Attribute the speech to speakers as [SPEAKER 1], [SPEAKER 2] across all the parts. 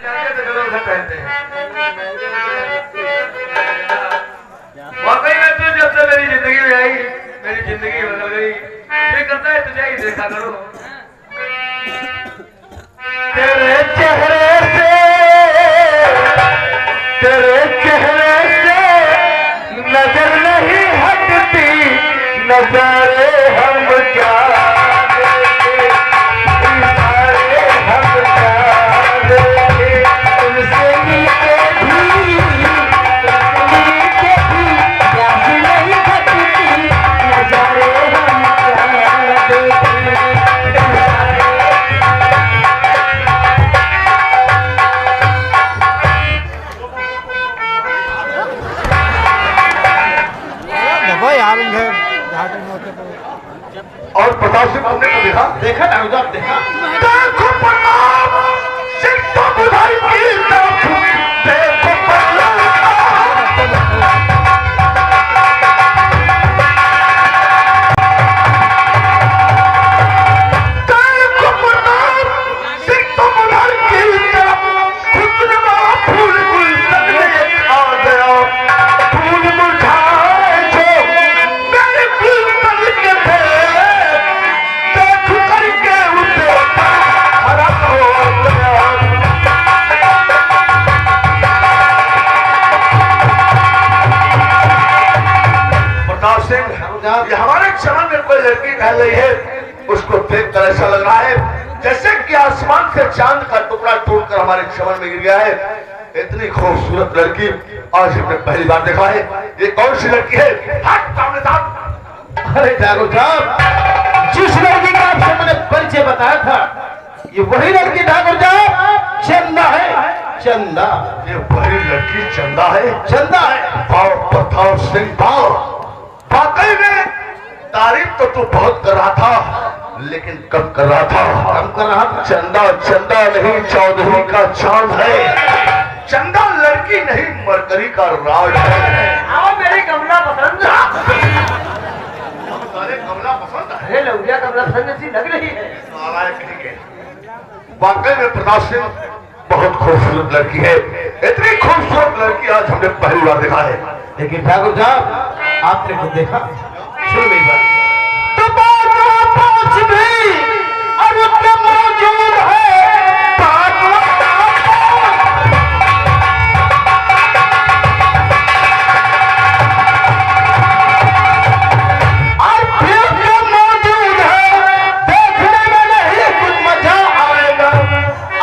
[SPEAKER 1] जाते तो जरूर घर पहनते हैं। वाकई में तू जब से मेरी जिंदगी में आई, मेरी जिंदगी बदल गई। ये करता है तुझे ही देखा करो। तेरे चेहरे से नजर नहीं हटती, नजारे हम क्या देखे, इशारे हम क्या देखे, तुमसे मिलके भी याद नहीं हटती, नजारे हम क्या देखे। और प्रताप सिंह हमने को देखा
[SPEAKER 2] देखा ना उधर देखा
[SPEAKER 1] देखो प्रताप सिंह तो बुधाई की तरफ देखो प्रताप सिंह तो बुधाई की तरफ खुशनुमा फूल गुलशन में आ गया। फूल मुरझाए जो मेरे गुलशन के थे, देख करके उसे हरा हो गया। प्रताप सिंह, ये हमारे चमन में कोई लड़की टहल रही है, उसको देख कर ऐसा लग रहा है जैसे कि आसमान से चांद का टुकड़ा टूटकर हमारे चमन में गिर गया है। इतनी खूबसूरत लड़की आज हमने पहली बार देखा है। ये कौन सी लड़की है? हट सामने साहब।
[SPEAKER 2] अरे ठाकुर साहब, जिस लड़की का आपसे मैंने परिचय बताया था, ये वही लड़की ठाकुर साहब चंदा है। चंदा,
[SPEAKER 1] ये वही लड़की चंदा है।
[SPEAKER 2] चंदा है।
[SPEAKER 1] पाओ प्रताप सिंह पाओ, वाकई में तारीफ तो तू बहुत कर रहा था, लेकिन कम कर रहा था।
[SPEAKER 2] कम कर रहा था।
[SPEAKER 1] चंदा चंदा नहीं, चौधरी का चांद है। चंदा लड़की नहीं, मरकरी का राज है।
[SPEAKER 3] आओ मेरी कमला पसंद।
[SPEAKER 1] सारे कमला पसंद है।
[SPEAKER 3] अरे लौलिया कमला पसंद सी लग रही है।
[SPEAKER 1] नालायक नहीं है। वाकई में प्रताप सिंह बहुत खूबसूरत लड़की है। इतनी खूबसूरत लड़की आज हमने पहली बार देखा है।
[SPEAKER 2] लेकिन ठाकुर साहब, आपने खुद देखा, सुन मेरी बात।
[SPEAKER 1] तो पाँच भी अरुद मौजूद है। मौजूद है, देखने में नहीं कुछ मजा आएगा।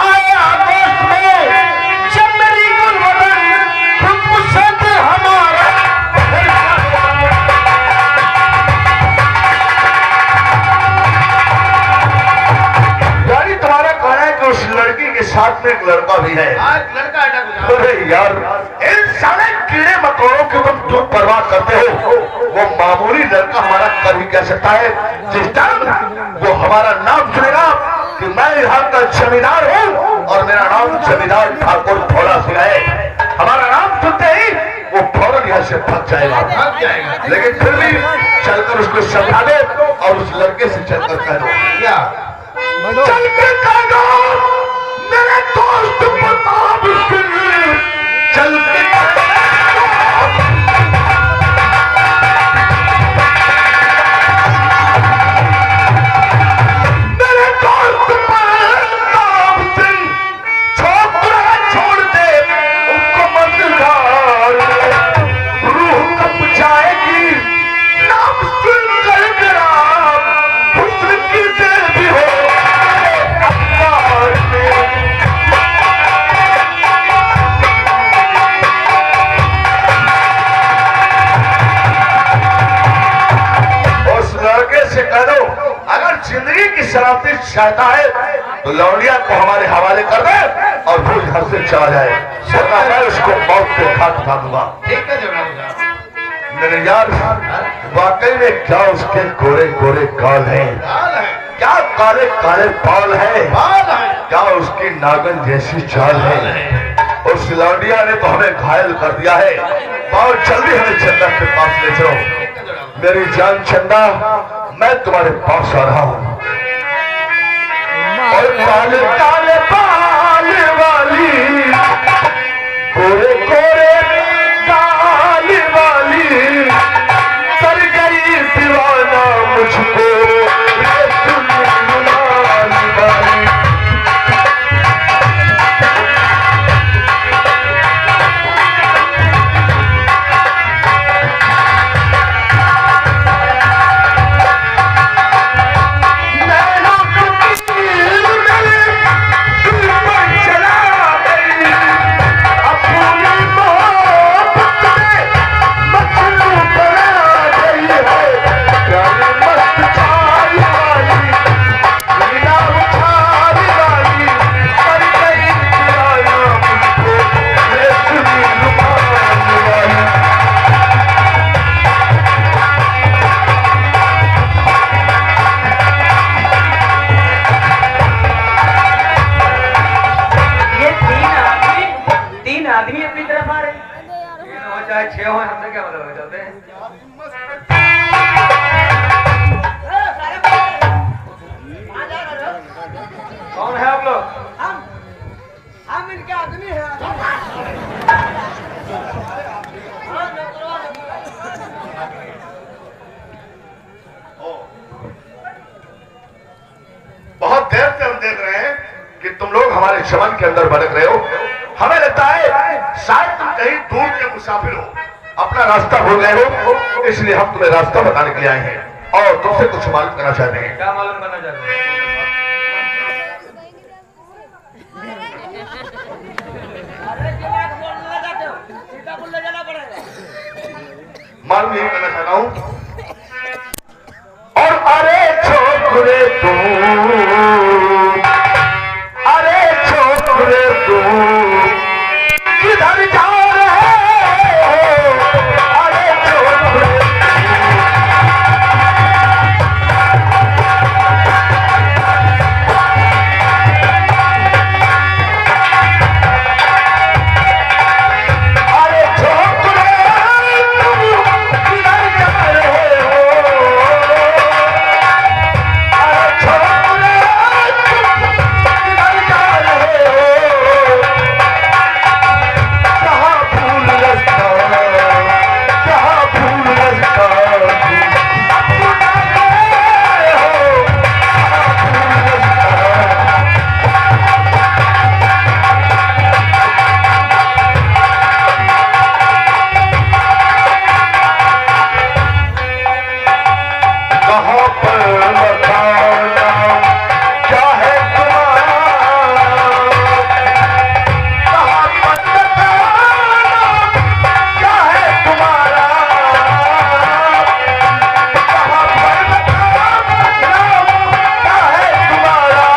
[SPEAKER 1] आया दोस्त में जब मेरी गुलबदन खुद पसंद हमारा। उस लड़की के साथ में एक लड़का भी है।
[SPEAKER 2] लड़का है ठाकुर साहब।
[SPEAKER 1] अरे यार, इन सारे कीड़े मकोड़ों की तुम क्यों परवाह करते हो? वो मामूली लड़का हमारा कर ही कह सकता है। जिस टाइम वो हमारा नाम सुनेगा कि मैं यहाँ का जमींदार हूँ और मेरा नाम जमींदार ठाकुर भोला सिंह है, हमारा नाम सुनते ही वो फौरन यहाँ से भाग जाएगा। लेकिन फिर भी चलकर उसको समझा दे और उस लड़के से चलकर कह दो,
[SPEAKER 2] क्या
[SPEAKER 1] चल के कह दो मेरे दोस्त प्रताप सिंह, चल के मेरे दोस्त प्रताप सिंह, छोकरा छोड़ दे उनको मजदार, रूह कब जाएगी नाम सुनकर मेरा, हुस्न की देवी हो से कह दो अगर जिंदगी की सलामती चाहता है तो लौंडिया को हमारे हवाले कर दे और वो घर से चला जाए, वरना मैं उसको मौत के घाट उठा दूंगा।
[SPEAKER 2] ठीक है जनाब।
[SPEAKER 1] मेरे यार, वाकई में क्या उसके गोरे गोरे गाल हैं, क्या काले काले बाल हैं, क्या उसकी नागन जैसी चाल है। उस लौंडिया ने तो हमें घायल कर दिया है। बहुत जल्दी हमें चंदा के पास ले चलो। मेरी जान चंदा, मैं तुम्हारे पास आ रहा हूँ। और काले काले बाल वाली
[SPEAKER 3] चाहे 6 हो, हमसे क्या मतलब है, चलते हैं। कौन है आप लोग?
[SPEAKER 4] हम इनके आदमी हैं।
[SPEAKER 1] बहुत देर से हम देख रहे हैं कि तुम लोग हमारे चमन के अंदर भटक रहे हो। हमें लगता है शायद तुम कहीं दूर के मुसाफिर हो, अपना रास्ता भूल गए हो, इसलिए हम तुम्हें रास्ता बताने के लिए आए हैं और तुमसे कुछ मालूम करना चाहते हैं।
[SPEAKER 3] क्या मालूम करना चाहते हैं?
[SPEAKER 4] अरे क्यों आप बोलने जाते हो? सीधा बोलने जाना पड़ेगा।
[SPEAKER 1] मालूम यही करना चाहता हूं। और अरे छोकरे तू, अरे छोकरे तू किधर जा रहे हो? अरे छोकरे अरे छोकरे तू किधर जा रहे हो? अरे छोकरे तू किधर जा रहे हो? कहाँ फूल रस्ता, कहाँ फूल रस्ता तू अपना गए हो? कहाँ फूल रस्ता कहाँ पर बताना क्या है तुम्हारा? कहाँ पर बताना क्या है तुम्हारा? कहाँ पर बताना क्या है तुम्हारा?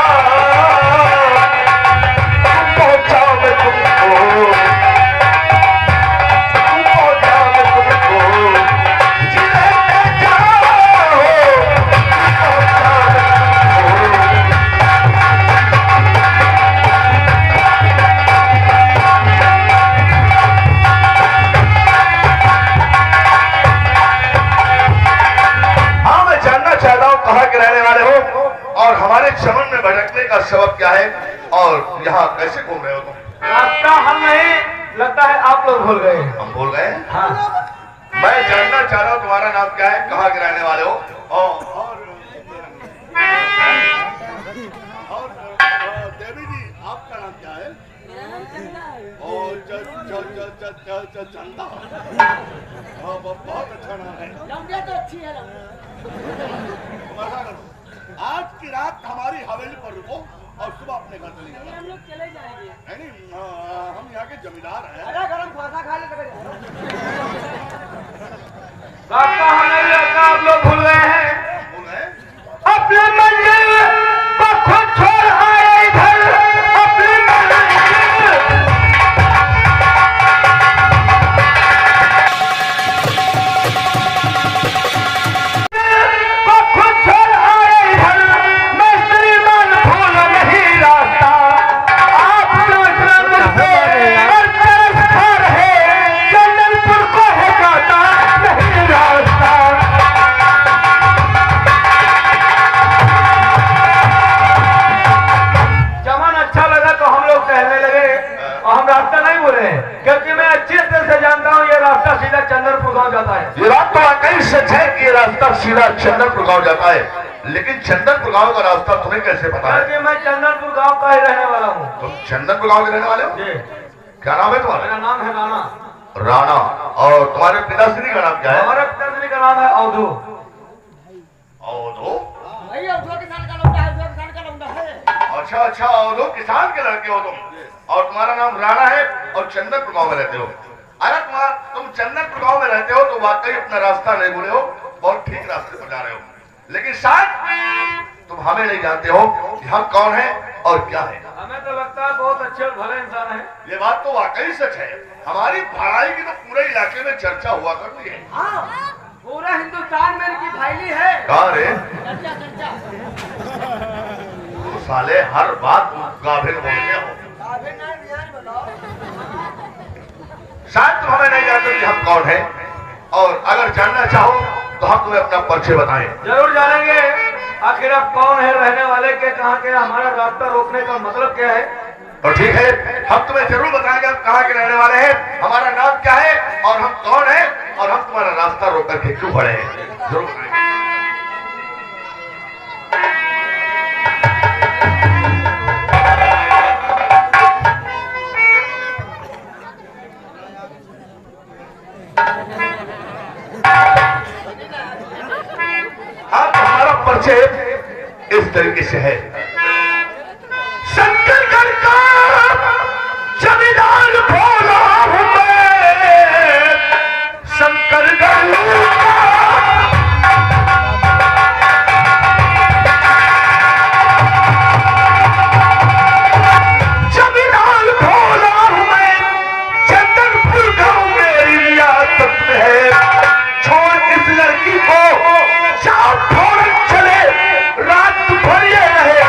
[SPEAKER 1] तुम पहुँचा मैं तुमको, तुम पहुँचा मैं तुमको जिले में जाओ। हाँ, मैं जानना चाहता हूँ कहाँ के रहने वाले हो और हमारे चमन में भटकने का सबब क्या है और यहाँ कैसे घूम रहे हो तुम?
[SPEAKER 3] रास्ता हम नहीं, लगता है आप लोग भूल गए।
[SPEAKER 1] हम बोल गए।
[SPEAKER 3] हाँ,
[SPEAKER 1] मैं जानना चाह रहा हूँ तुम्हारा नाम क्या है, कहाँ के रहने वाले हो और
[SPEAKER 5] देवी जी आपका नाम क्या है? और चंदा। हाँ, बहुत अच्छा नाम है।
[SPEAKER 4] लौंडिया तो अच्छी है
[SPEAKER 5] मजा करो। आज की रात हमारी हवेली पर रुको और सुबह अपने घर चले जाना।
[SPEAKER 4] हम लोग चले जाएंगे।
[SPEAKER 5] नहीं, हम यहाँ के जमींदार हैं।
[SPEAKER 4] अरे गरम खासा खा ले
[SPEAKER 3] रास्ता हम नहीं, लगता आप लोग भूल गए हैं।
[SPEAKER 5] बोल रहे हैं?
[SPEAKER 3] अपने मंजिल को खुद छोड़ आए इधर, अपनी मंजिल को खुद छोड़ आए इधर। मैं श्रीमान भूल नहीं रास्ता, आप सोच मुझसे और तरस खा रहे, चंदनपुर को है जाता नहीं रास्ता। चमन अच्छा लगा तो हम लोग टहलने लगे और हम रास्ता नहीं बोले क्योंकि मैं अच्छी तरह से जानता हूँ ये रास्ता सीधा चंदनपुर गांव जाता है।
[SPEAKER 1] ये बात तो वाकई सच है कि ये रास्ता सीधा चंदनपुर गांव जाता है, लेकिन चंदनपुर गांव का रास्ता तुम्हें कैसे पता है?
[SPEAKER 3] क्योंकि मैं चंदनपुर गांव का ही रहने वाला हूँ।
[SPEAKER 1] तुम चंदनपुर गांव के रहने वाले हो?
[SPEAKER 3] जी,
[SPEAKER 1] क्या नाम है तुम्हारा?
[SPEAKER 3] मेरा नाम है राणा।
[SPEAKER 1] राणा। और तुम्हारे पिताश्री का नाम क्या है?
[SPEAKER 3] हमारे पिताश्री का नाम है अवधू।
[SPEAKER 1] अवधो।
[SPEAKER 4] भाई अब 2 किसान का लौंडा है, 2 किसान का लौंडा है।
[SPEAKER 1] अच्छा अच्छा, अवधो किसान के लड़के हो तुम और तुम्हारा नाम राणा है और चंदनपुर गांव में रहते हो। अरे तुम चंदनपुर गांव में रहते हो तो वाकई अपना रास्ता नहीं भूले हो, बहुत ठीक रास्ते पर जा रहे हो, लेकिन शायद तुम हमें नहीं जानते हो कि हम कौन है और क्या है।
[SPEAKER 3] हमें तो लगता है बहुत अच्छे और भले इंसान है।
[SPEAKER 1] ये बात तो वाकई सच है। हमारी भलाई की तो पूरे इलाके में चर्चा हुआ करती है।
[SPEAKER 4] हाँ, पूरा हिंदुस्तान में इनकी फैली है।
[SPEAKER 1] कहाँ रे?
[SPEAKER 4] चर्चा चर्चा।
[SPEAKER 1] तू साले हर बात गाभिन बोलते हो।
[SPEAKER 4] अभी ना ध्यान बताओ।
[SPEAKER 1] शायद तुम हमें नहीं जानते कि हम कौन है, और अगर जानना चाहो तो हम तुम्हें अपना परिचय बताएं।
[SPEAKER 3] जरूर जानेंगे। आखिर आप कौन है, रहने वाले के, कहाँ के, हमारा रास्ता रोकने का मतलब क्या है?
[SPEAKER 1] और ठीक है, हम तुम्हें जरूर बताएंगे हम कहाँ के रहने वाले हैं, हमारा नाम क्या है और हम कौन है, और हम तुम्हारा रास्ता रोक करके क्यों खड़े हैं, जरूर बताएंगे। हमारा परिचय इस तरीके से है। शंकरगढ़ का जमींदार भोला हूं मैं, शंकरगढ़ जमींदार भोला हूं मैं, चंदनपुर गांव मेरी रियासत में है। छोड़ इस लड़की को, जाओ फौरन चले, रात भर ये रहे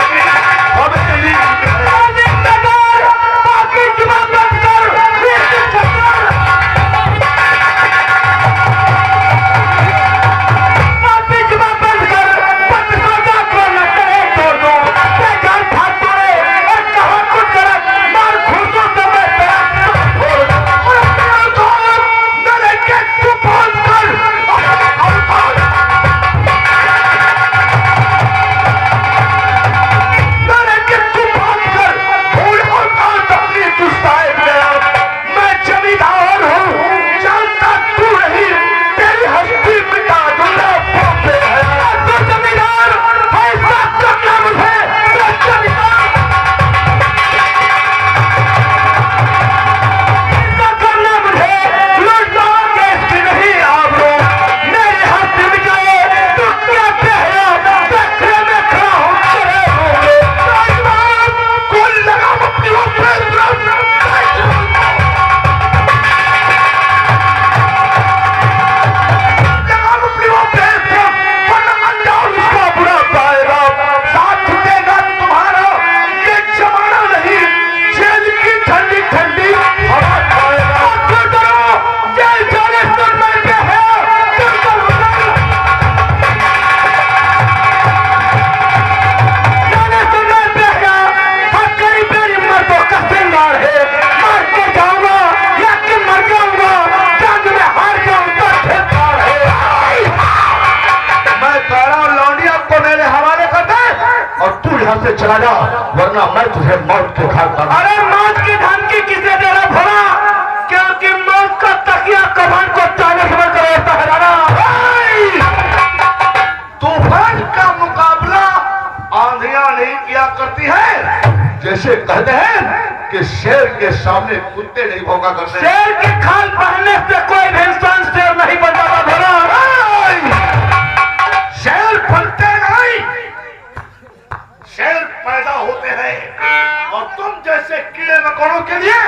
[SPEAKER 1] से चला जा, वरना मैं तुझे मौत के घाट पर।
[SPEAKER 3] अरे मौत की धमकी किसे दे रहा भला? क्योंकि मौत का तकिया कमान को ताने समझ कर रहता है राणा।
[SPEAKER 1] तूफान का मुकाबला आंधियां नहीं किया करती है। जैसे कहते हैं कि शेर के सामने कुत्ते नहीं भौंका करते।
[SPEAKER 3] शेर की खाल पहनने से कोई भी इंसान शेर नहीं बन जाता भला।
[SPEAKER 1] शेर बनते नहीं, शेर पैदा होते हैं, और तुम जैसे कीड़े मकोड़ों के लिए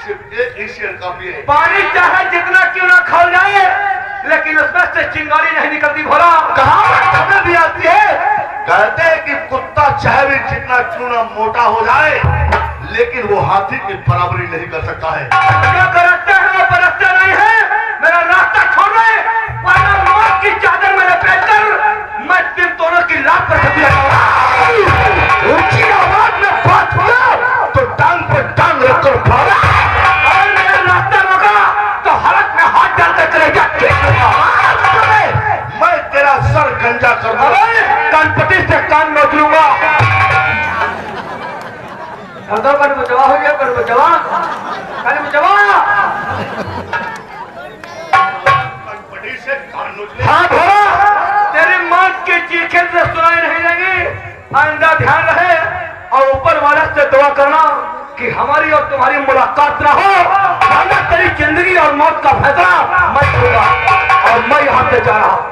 [SPEAKER 1] सिर्फ एक ही शेर काफी है।
[SPEAKER 3] पानी चाहे जितना क्यों ना खा जाए, लेकिन उसमें से चिंगारी नहीं निकलती भोला।
[SPEAKER 1] कहावत हमें भी आती है, कहते हैं कि कुत्ता चाहे भी जितना क्यों ना मोटा हो जाए, लेकिन वो हाथी की बराबरी नहीं कर सकता है।
[SPEAKER 3] क्या करते हैं वो परखते नहीं है। मेरा रास्ता छोड़ दे, वरना मौत की चादर में लपेट कर मैं तुम दोनों की लात पर छपी लगाऊंगा।
[SPEAKER 1] ऊंची आवाज में बात हुआ तो टांग पर टांग रखकर फाड़ा।
[SPEAKER 3] और मेरा रास्ता रोका तो हलक में हाथ डालकर करेगा।
[SPEAKER 1] मैं तेरा सर गंजा कर दूंगा,
[SPEAKER 3] कानपट्टी से कान नोच लूंगा। पर मुझवा हो गया, पर मुझवा कल मुझवा
[SPEAKER 1] बड़ी से कान नोच ले।
[SPEAKER 3] हाँ भोला, तेरी मौत की चीखें से सुनाई नहीं देगी। आइंदा ध्यान रहे और ऊपर वाले से दुआ करना कि हमारी और तुम्हारी मुलाकात ना हो, वरना तेरी जिंदगी और मौत का फैसला मैं करूंगा। और मैं यहाँ से जा रहा हूँ।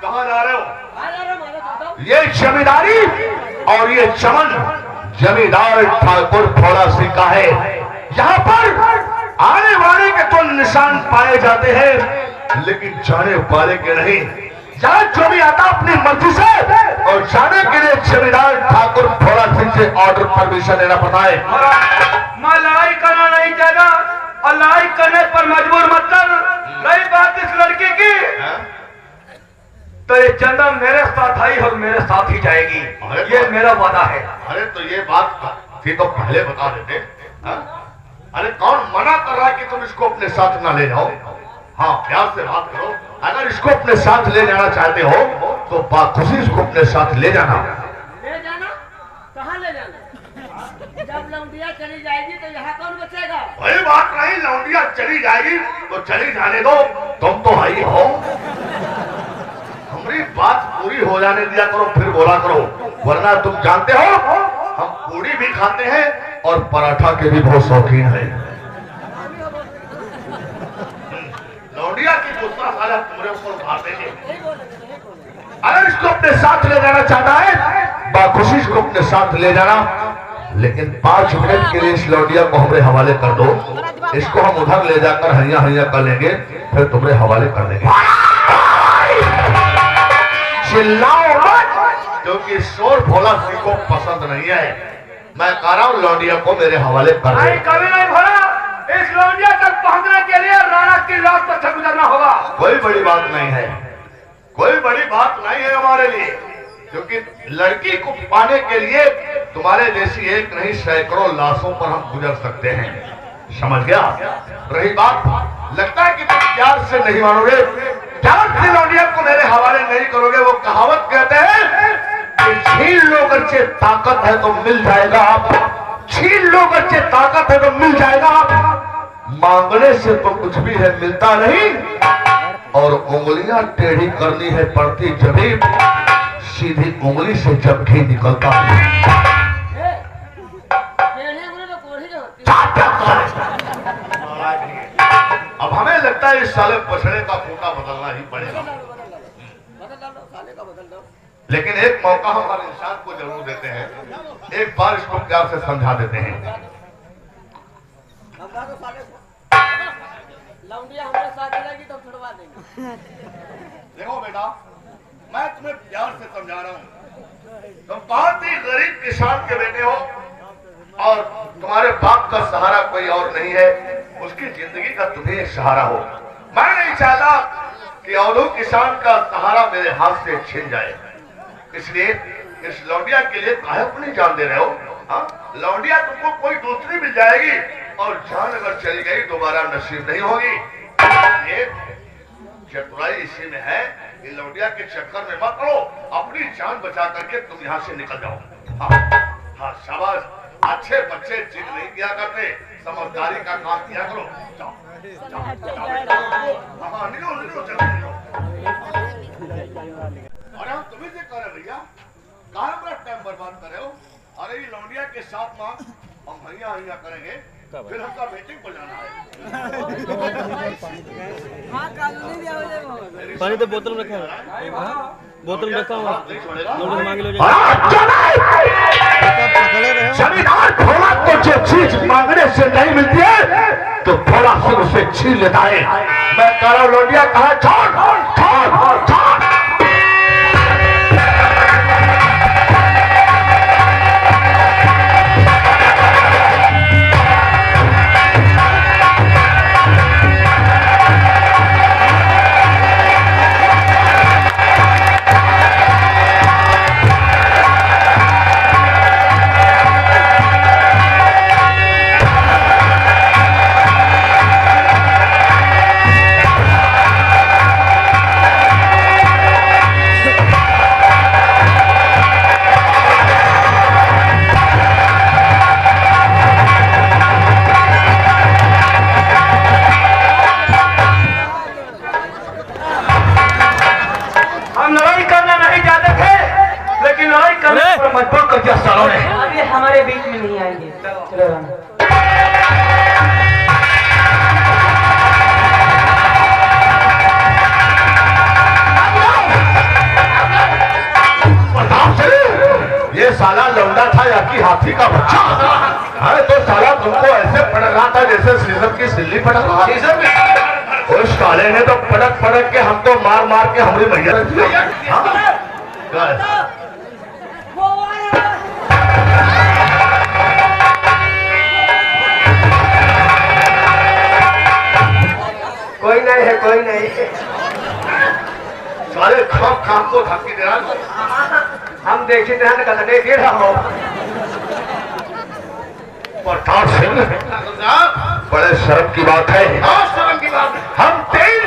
[SPEAKER 1] कहाँ जा रहे हो? ये जमींदारी और ये चमन जमींदार ठाकुर भोला सिंह का है। यहाँ पर आने वाले के तो निशान पाए जाते हैं, लेकिन जाने वाले के नहीं। यहाँ जो भी आता अपनी मर्जी से, और जाने के लिए जमींदार ठाकुर भोला सिंह से ऑर्डर परमिशन लेना पड़ता है।
[SPEAKER 3] मैं लड़ाई करना नहीं चाहता, और लड़ाई करने पर मजबूर मत कर। रही बात इस लड़की की, तो ये जन्म मेरे साथ आई और मेरे साथ ही जाएगी, ये मेरा वादा है।
[SPEAKER 1] अरे तो ये बात थी तो पहले बता देते। अरे कौन मना कर रहा है कि तुम इसको अपने साथ ना ले जाओ? हाँ, प्यार से बात करो। अगर इसको अपने साथ ले जाना चाहते हो तो बाखुशी इसको अपने साथ ले जाना।
[SPEAKER 4] ले जाना? कहाँ ले जाना? जब लौंडिया चली जाएगी तो यहाँ कौन बचेगा?
[SPEAKER 1] वही बात नहीं, लौंडिया चली जाएगी तो चली जाने दो, तुम तो आई हो। हमारी बात पूरी हो जाने दिया करो, फिर बोला करो, वरना तुम जानते हो हम पूरी भी खाते हैं और पराठा के भी बहुत शौकीन हैं। लौंडिया की गुस्सा सारा तुम्हारे ऊपर उतार देंगे। अगर इसको अपने साथ ले जाना चाहता है, बाखुशी इसको अपने साथ ले जाना, लेकिन 5 मिनट के लिए इस लौंडिया को हमारे हवाले कर दो। इसको हम उधर ले जाकर हरिया हरिया कर लेंगे, फिर तुम्हारे हवाले कर देंगे। चिल्लाओ मत, क्योंकि शोर भोला सिंह को पसंद नहीं है। मैं कह रहा हूँ लौंडिया को मेरे हवाले कर दे।
[SPEAKER 3] नहीं, कभी नहीं भोला। इस लौंडिया तक पहुंचने के लिए राणा की रात पर से गुजरना होगा।
[SPEAKER 1] कोई बड़ी बात नहीं है, कोई बड़ी बात नहीं है हमारे लिए, क्योंकि लड़की को पाने के लिए तुम्हारे जैसी एक नहीं सैकड़ों लाशों पर हम गुजर सकते हैं, समझ गया? रही बात, लगता है कि तुम प्यार से नहीं मानोगे, प्यार से लौंडिया को मेरे हवाले नहीं करोगे। वो कहावत कहते हैं कि छीन लो गरचे ताकत है तो मिल जाएगा, छीन लो गरचे ताकत है तो मिल जाएगा। मांगने से तो कुछ भी है मिलता नहीं, और उंगलियां टेढ़ी करनी है पड़ती जभी, सीधी उंगली से जब घी निकलता है। अब हमें लगता है इस साले पछड़े का फूटा बदलना ही पड़ेगा, लेकिन एक मौका हम हर इंसान को जरूर देते हैं, एक बार इसको प्यार से समझा देते हैं।
[SPEAKER 4] लौंडिया हमारे साथ रहेगी तो छुड़वा देंगे।
[SPEAKER 5] देखो बेटा, मैं तुम्हें प्यार से समझा रहा हूँ, तुम बहुत ही गरीब किसान के बेटे हो और तुम्हारे बाप का सहारा कोई और नहीं है, उसकी जिंदगी का तुम्हें सहारा हो। मैं नहीं चाहता कि औरों किसान का सहारा मेरे हाथ से छिन जाए, इसलिए इस लौंडिया के लिए काहे अपनी जान दे रहे हो? हाँ, लौंडिया तुमको कोई दूसरी मिल जाएगी और जान अगर चली गई दोबारा नसीब नहीं होगी। ये चतुराई इसी में है कि लौंडिया के चक्कर में मत पड़ो, अपनी जान बचा करके तुम यहाँ से निकल जाओ। हाँ हाँ, शाबाश, अच्छे बच्चे जिद नहीं किया करते, समझदारी का काम किया करो। जाओ जाओ जाओ, हाँ निकलो निकलो, चलो निकलो। अरे हम तुम्हें से कह रहे भैया, कहाँ अपना टाइम बर्बाद कर रहे हो? अरे ये लौंडिया के साथ माँ हम हरिया हरिया करेंगे, फिर हमका मीटिंग पर जाना है।
[SPEAKER 6] पानी तो बोतल रखा है, बोतल रखा हुआ
[SPEAKER 1] नहीं छोड़ेगा।
[SPEAKER 6] मांग लो।
[SPEAKER 1] जमींदार थोड़ा तो जो चीज मांगने से नहीं मिलती है तो थोड़ा से उसे छीन लेता है। मैं कह रहा हूँ लौंडिया कहा, छोड़ छोड़ छोड़। मजबूर कर दिया सालों ने।
[SPEAKER 7] अभी हमारे बीच में नहीं आएंगे। चलो राणा।
[SPEAKER 1] ये साला लौंडा था या कि हाथी का बच्चा? अरे तो साला तुमको ऐसे पटक रहा था जैसे सीजन की सिल्ली पटक रहा था। उस साले ने तो पटक पटक के हमको मार मार के हमारी मैया रख दिया।
[SPEAKER 3] है कोई नहीं।
[SPEAKER 5] सारे काम को धक्की दे रहा है।
[SPEAKER 3] हम देखते हैं कदने गिर हो।
[SPEAKER 1] प्रताप सिंह,
[SPEAKER 5] साहब
[SPEAKER 1] बड़े शर्म की बात है,
[SPEAKER 5] बहुत शर्म की बात है।
[SPEAKER 1] हम तीन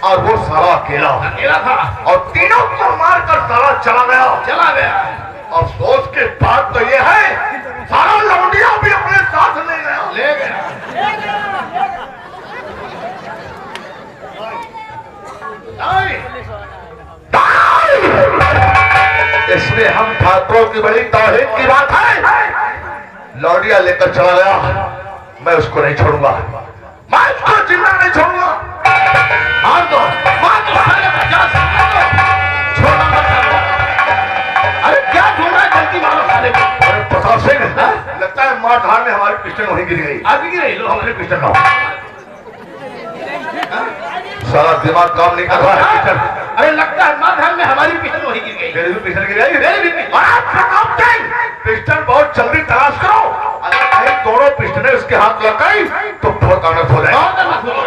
[SPEAKER 1] और वो साला अकेला
[SPEAKER 5] अकेला था
[SPEAKER 1] और तीनों को मारकर साला चला गया। अफसोस के बात तो ये है सारा लौंडिया भी अपने साथ ले गया। इसमें हम ठाकुरों की बड़ी तौहीन की बात है। लौंडिया लेकर चला गया, मैं उसको नहीं छोड़ूंगा, मैं उसको जिंदा नहीं छोड़ूंगा।
[SPEAKER 5] मार दो साले को, जा छोड़ना मत। अरे क्या ढूंढ रहा है, जल्दी मारो साले को।
[SPEAKER 1] अरे प्रताप सिंह, लगता है मार धार में हमारी पिस्टल वहीं गिर गई।
[SPEAKER 5] अभी गिरे लो
[SPEAKER 1] अपनी पिस्टल लाओ। सारा दिमाग काम नहीं कर रहा है। पिस्टल,
[SPEAKER 5] अरे लगता है माधर में हमारी पिस्टल वहीं गिर गई।
[SPEAKER 1] मेरी भी पिस्टल गिर गई।
[SPEAKER 5] मेरी भी पिस्टल।
[SPEAKER 1] अरे प्रताप सिंह, पिस्टल बहुत जल्दी तलाश करो। अगर कहीं दोनों पिस्टलें उसके हाथ लग गई तो बहुत अनर्थ हो जाएगा।
[SPEAKER 5] बहुत मत बोलो।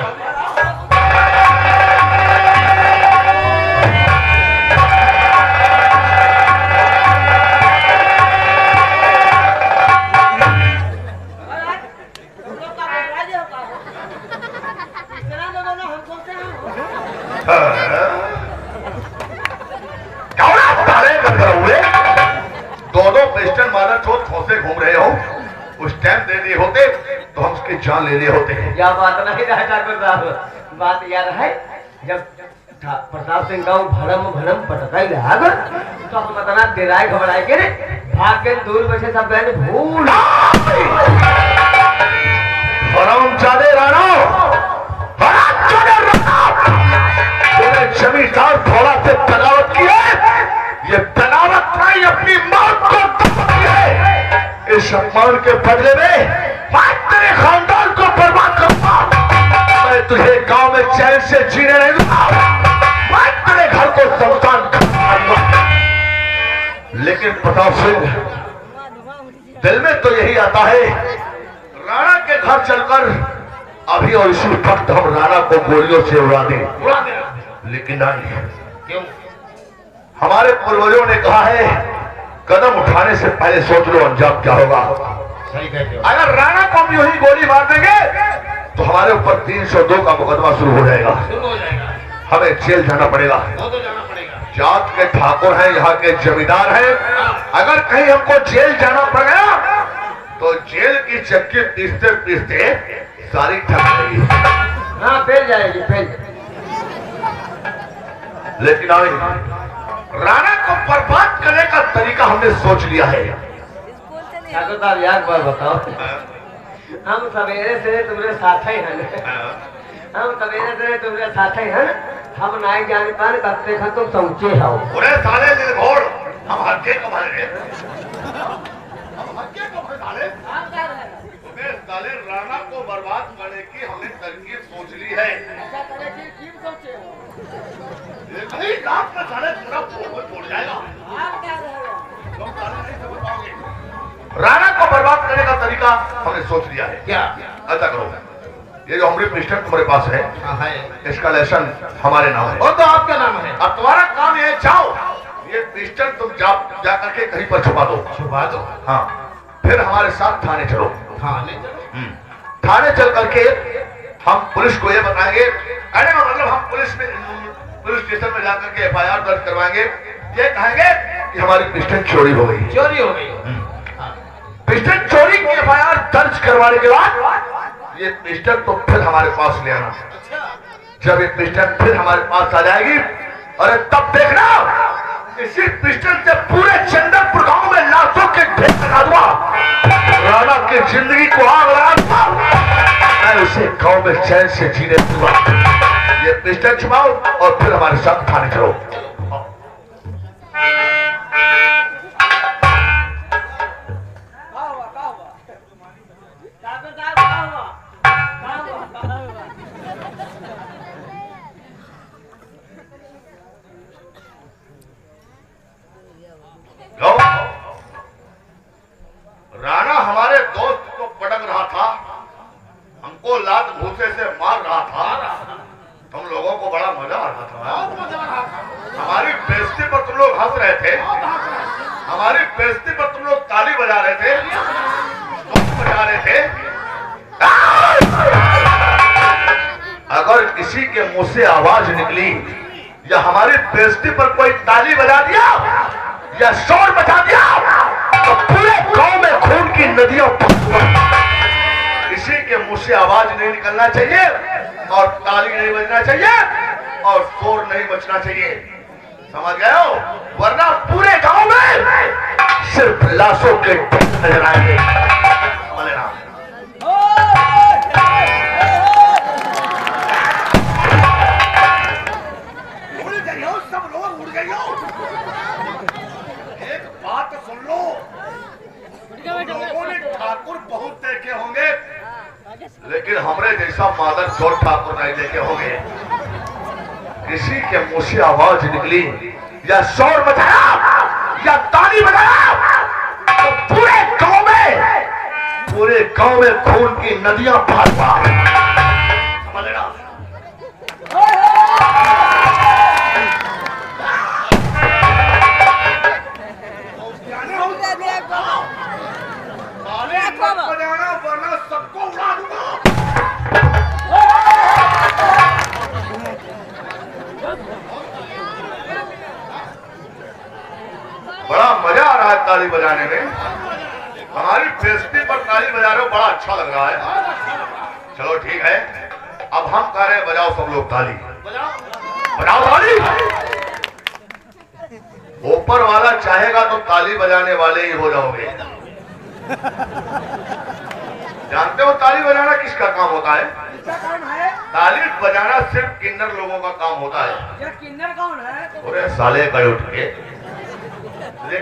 [SPEAKER 1] दोनों पिस्टल मारा छोड़ ठोसे घूम रहे हो, उस टाइम दे दिए होते तो हम उसकी जान ले लिए होते हैं।
[SPEAKER 3] क्या बात नहीं रहा ठाकुर साहब, बात याद है जब प्रताप सिंह गाँव भरम पटकाई रहा तो हम इतना दिलाए घबराए के भाग के दूर बचे सब बहन भूल
[SPEAKER 1] हरामजादे राणा, हरामजादे राणा, तूने जमींदार थोड़ा से बगावत की है। ये बगावत नहीं, अपनी मौत को दबा है। इस अपमान के बदले में मैं तेरे खानदान को बर्बाद करूंगा। मैं तुझे गांव में चैन से जीने नहीं दूंगा। मैं तेरे घर को शमशान दूंगा। लेकिन प्रताप सिंह, दिल में तो यही आता है राणा के घर चलकर अभी और इसी वक्त हम राणा को गोलियों से उड़ा दें। लेकिन नहीं,
[SPEAKER 5] क्यों?
[SPEAKER 1] हमारे पूर्वजों ने कहा है कदम उठाने से पहले सोच लो अंजाम क्या होगा।
[SPEAKER 5] सही कहते हो।
[SPEAKER 1] अगर राणा को हम यूं ही गोली मार देंगे तो हमारे ऊपर 302 का मुकदमा शुरू हो जाएगा।
[SPEAKER 5] शुरू हो जाएगा।
[SPEAKER 1] हमें जेल जाना पड़ेगा।
[SPEAKER 5] वो तो जाना पड़ेगा।
[SPEAKER 1] जात के ठाकुर हैं, यहाँ के जमींदार हैं। अगर कहीं हमको जेल जाना पड़ गया तो जेल की चक्की पीसते पीसते सारी थक जाएगी।
[SPEAKER 3] हाँ फैल जाएगी फैल।
[SPEAKER 1] लेकिन आई राणा को बर्बाद करने का तरीका हमने सोच लिया है।
[SPEAKER 3] ठाकुर साहब यार बात बताओ, हम सवेरे से तुम्हारे साथ ही हैं। हम सवेरे से तुम्हारे साथ ही हैं। हम नाई जाने पान करते हैं तुम समझे हो।
[SPEAKER 1] पूरे साले दिल घोड़ हम हल्के कमाए। हम हल्के कमाए साले। तुम्हें साले राणा को बर्बाद करने की हमने तरकीब सोच ली है।
[SPEAKER 4] ऐसा करे कि क्यों सोचे हो?
[SPEAKER 1] नहीं, रात में साले पूरा फोन छोड़ जाएगा।
[SPEAKER 4] आप क्या रहे हो?
[SPEAKER 1] तुम साले नहीं समझ पाओगे। राणा को बर्बाद करने का तरीका हमने सोच लिया है।
[SPEAKER 5] क्या?
[SPEAKER 1] ऐसा करो, ये जो हमारी पिस्टल तुम्हारे पास है, इसका लाइसेंस हमारे नाम है।
[SPEAKER 5] वो तो आपका नाम है।
[SPEAKER 1] अब तुम्हारा काम है, जाओ ये पिस्टल तुम जा करके कहीं पर छुपा दो।
[SPEAKER 5] छुपा दो।
[SPEAKER 1] हाँ, फिर हमारे साथ थाने चलो।
[SPEAKER 5] थाने चलो।
[SPEAKER 1] थाने चल करके हम पुलिस को ये बताएंगे, अरे मतलब हम पुलिस स्टेशन में जाकर के FIR दर्ज करवाएंगे। ये कहेंगे कि हमारी पिस्टल चोरी हो गई।
[SPEAKER 5] चोरी हो गई।
[SPEAKER 1] पिस्टल चोरी की FIR दर्ज करवाने के बाद ये पिस्टल तो फिर हमारे पास ले आना। जब ये पिस्टल फिर हमारे पास आ जाएगी, अरे तब देखना इसी पिस्टल से पूरे चंदनपुर गांव में लाशों के ढेर लगा दूंगा। राणा की जिंदगी को आग लगा दूंगा। मैं उसे गांव में चैन से जीने दूंगा। ये पिस्टल छुपाओ और फिर हमारे साथ थाने चलो।
[SPEAKER 4] ठाकुर साहब क्या हुआ?
[SPEAKER 1] राणा हमारे दोस्त को पटक रहा था, हमको लात भूसे से मार रहा था। तुम लोग
[SPEAKER 5] बड़ा मजा आ रहा था। हमारी बेइज्जती पर तुम लोग हंस रहे थे, हमारी बेइज्जती पर तुम लोग ताली बजा रहे थे, तुम बजा रहे थे। अगर किसी के मुंह से आवाज निकली या हमारी बेइज्जती पर कोई ताली बजा दिया या शोर मचा दिया तो पूरे गांव में खून की नदियां। किसी के मुंह से आवाज नहीं निकलना चाहिए और ताली नहीं बजना चाहिए और शोर नहीं मचना चाहिए, समझ गए हो? वरना पूरे गांव में सिर्फ लाशों के नजर आएंगे।
[SPEAKER 3] सब लोग उड़ गए हो। एक बात सुन लो, लोगों ने ठाकुर बहुत देखे होंगे
[SPEAKER 5] लेकिन हमरे जैसा मादर चोर ठाकुर नहीं देखे होंगे। किसी के मुंह से आवाज निकली या शोर मचाया या ताली बजाया तो पूरे गांव में खून की नदियां बहता। समझ लेना।
[SPEAKER 3] बजाना वरना सबको उड़ा दूंगा।
[SPEAKER 5] बड़ा मजा आ रहा है ताली बजाने में। हमारी बेइज्जती पर ताली बजा रहे हो, बड़ा अच्छा लग रहा है। चलो ठीक है, अब हम कह रहे हैं बजाओ सब लोग ताली, बजाओ ताली। ऊपर वाला चाहेगा तो ताली बजाने वाले ही हो जाओगे। जानते हो ताली बजाना किसका काम होता है? ताली बजाना सिर्फ किन्नर लोगों का काम होता है।
[SPEAKER 4] ये किन्नर कौन है?
[SPEAKER 5] पूरे साले गए उठ के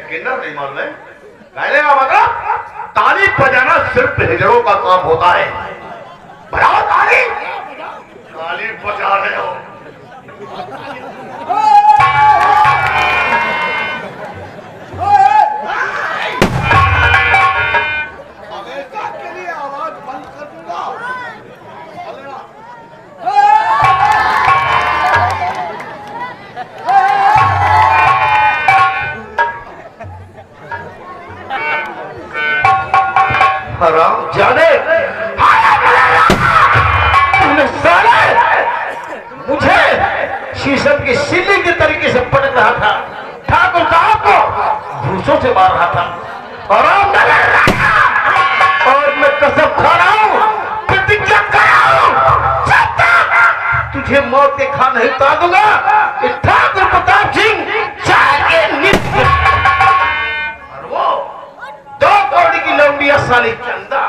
[SPEAKER 5] किन्नर नहीं मालूम है? कहने का मतलब ताली बजाना सिर्फ हिजड़ों का काम होता है। बजाओ ताली। ताली बजा रहे हो।
[SPEAKER 3] हमेशा के लिए आवाज बंद कर दूंगा।
[SPEAKER 2] हराम जाने तूने साले मुझे शीशम की सिल्ली के तरीके से पटक रहा था, ठाकुर साहब को भूसों से मार रहा था। हराम और मैं कसम खा रहा हूं, प्रतिज्ञा कर रहा हूं, जब तक तुझे मौत के खा नहीं उतार दूंगा कि ठाकुर प्रताप सिंह चाय के नित्य और वो 2 कौड़ी की लौंडिया साली चंदा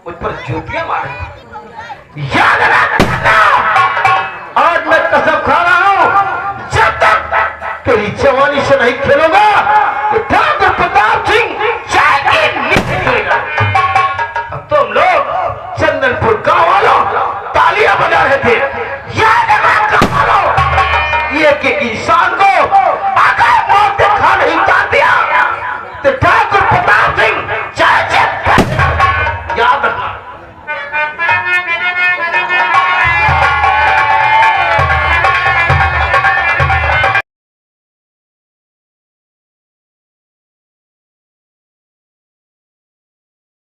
[SPEAKER 2] मुझ पर जूतियां मारे। याद रखना, आज मैं कसम खा रहा हूं, जब तक तेरी जवानी से नहीं खेलूंगा तो ठाकुर प्रताप सिंह चाय के नित्य खेलेगा। अब तुम लोग चंदनपुर गांव वालों तालियां बजा रहे थे,